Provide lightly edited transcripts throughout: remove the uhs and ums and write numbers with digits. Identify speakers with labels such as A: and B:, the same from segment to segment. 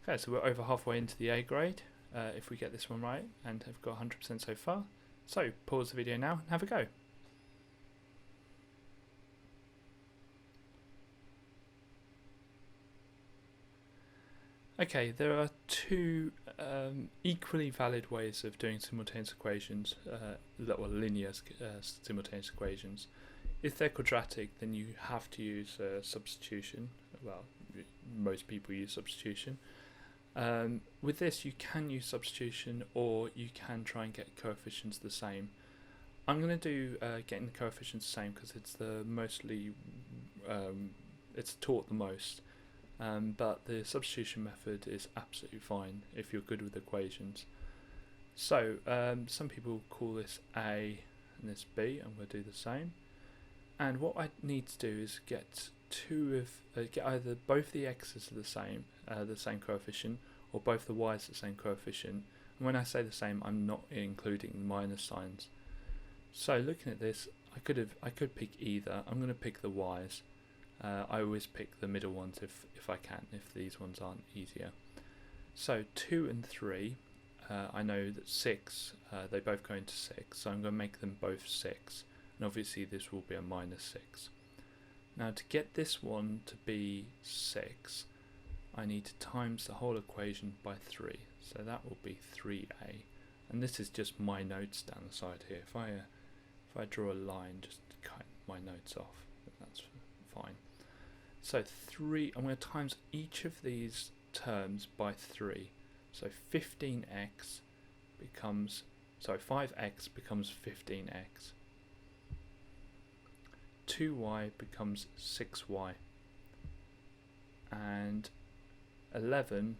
A: Okay, so we're over halfway into the A grade if we get this one right, and have got 100% so far. So pause the video now and have a go. Okay, there are two equally valid ways of doing simultaneous equations, linear simultaneous equations. If they're quadratic, then you have to use substitution. Well, most people use substitution. With this, you can use substitution, or you can try and get coefficients the same. I'm going to do getting the coefficients the same because it's the it's taught the most. But the substitution method is absolutely fine if you're good with equations. So some people call this A and this B, and we'll do the same. And what I need to do is get get either both the x's are the same coefficient, or both the y's the same coefficient. And when I say the same, I'm not including minus signs. So looking at this, I could pick either. I'm going to pick the y's. I always pick the middle ones if I can, if these ones aren't easier. So 2 and 3, I know that 6, they both go into 6, so I'm going to make them both 6. And obviously this will be a minus 6. Now to get this one to be 6, I need to times the whole equation by 3. So that will be 3a. And this is just my notes down the side here. If I draw a line just to cut my notes off, that's fine. So 3, I'm going to times each of these terms by 3. So 15x becomes, 5x becomes 15x. 2y becomes 6y. And 11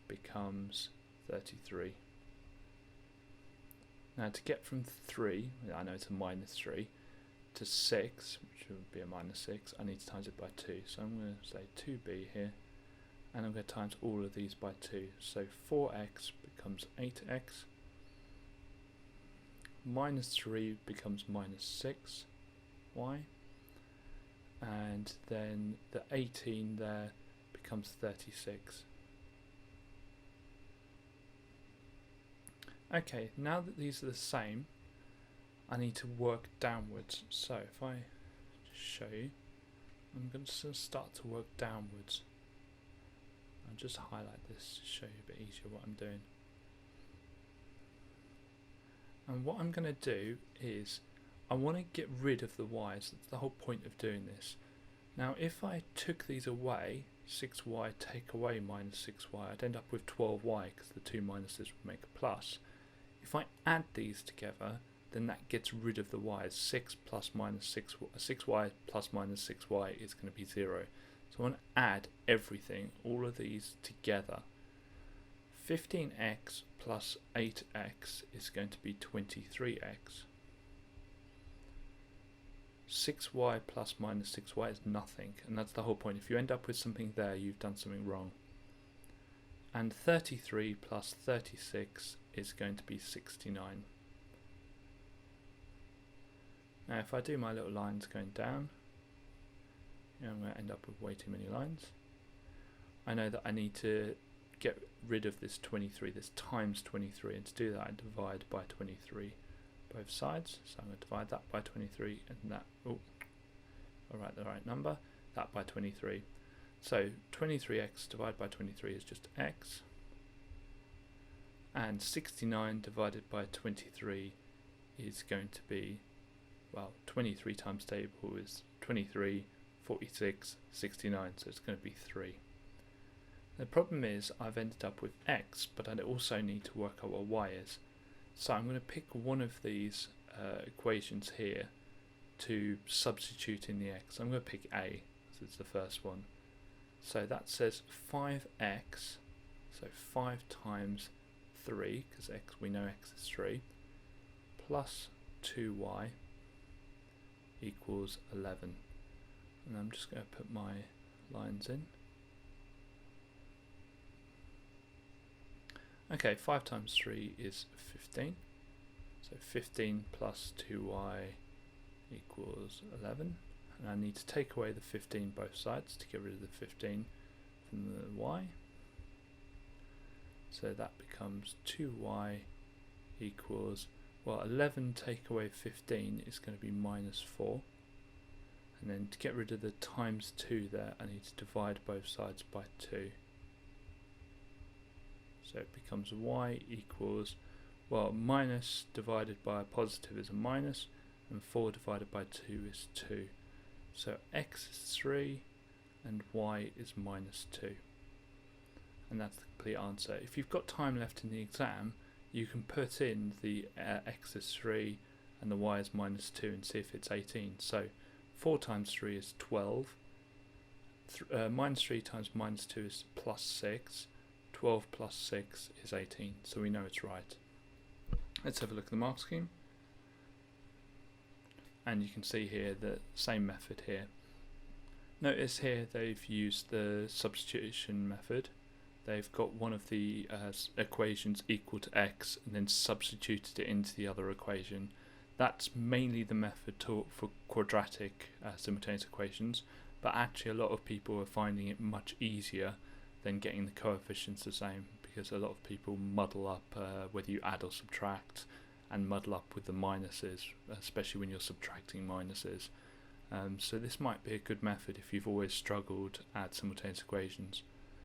A: becomes 33. Now to get from 3, I know it's a minus 3, to 6, which would be a minus 6, I need to times it by 2. So I'm going to say 2b here, and I'm going to times all of these by 2. So 4x becomes 8x, minus 3 becomes minus 6y, and then the 18 there becomes 36. Okay, now that these are the same, I need to work downwards. So if I just show you, I'm going to start to work downwards. I'll just highlight this to show you a bit easier what I'm doing. And what I'm going to do is I want to get rid of the y's. That's the whole point of doing this. Now if I took these away, 6y take away minus 6y, I'd end up with 12y because the two minuses would make a plus. If I add these together, then that gets rid of the y's. 6y plus minus 6y is going to be 0. So I want to add everything, all of these together. 15x plus 8x is going to be 23x. 6y plus minus 6y is nothing, and that's the whole point. If you end up with something there, you've done something wrong. And 33 plus 36 is going to be 69. Now if I do my little lines going down, I'm going to end up with way too many lines. I know that I need to get rid of this 23, this times 23, and to do that I divide by 23 both sides. So I'm going to divide that by 23 and that, I'll write the right number, that by 23. So 23x divided by 23 is just x, and 69 divided by 23 is going to be, well, 23 times table is 23, 46, 69, so it's going to be 3. The problem is I've ended up with x, but I also need to work out what y is. So I'm going to pick one of these equations here to substitute in the x. I'm going to pick a, because it's the first one. So that says 5x, so 5 times 3, because x, we know x is 3, plus 2y equals 11. And I'm just going to put my lines in. Okay, 5 times 3 is 15. So 15 plus 2y equals 11. And I need to take away the 15 both sides to get rid of the 15 from the y. So that becomes 2y equals, well, 11 take away 15 is going to be minus 4. And then to get rid of the times 2 there, I need to divide both sides by 2. So it becomes y equals, well, minus divided by a positive is a minus, and 4 divided by 2 is 2. So x is 3 and y is minus 2. And that's the complete answer. If you've got time left in the exam, you can put in the x is 3 and the y is minus 2 and see if it's 18. So 4 times 3 is 12. Minus 3 times minus 2 is plus 6. 12 plus 6 is 18. So we know it's right. Let's have a look at the mark scheme. And you can see here the same method here. Notice here they've used the substitution method. They've got one of the equations equal to x and then substituted it into the other equation. That's mainly the method taught for quadratic simultaneous equations, but actually a lot of people are finding it much easier than getting the coefficients the same, because a lot of people muddle up whether you add or subtract, and muddle up with the minuses, especially when you're subtracting minuses. So this might be a good method if you've always struggled at simultaneous equations.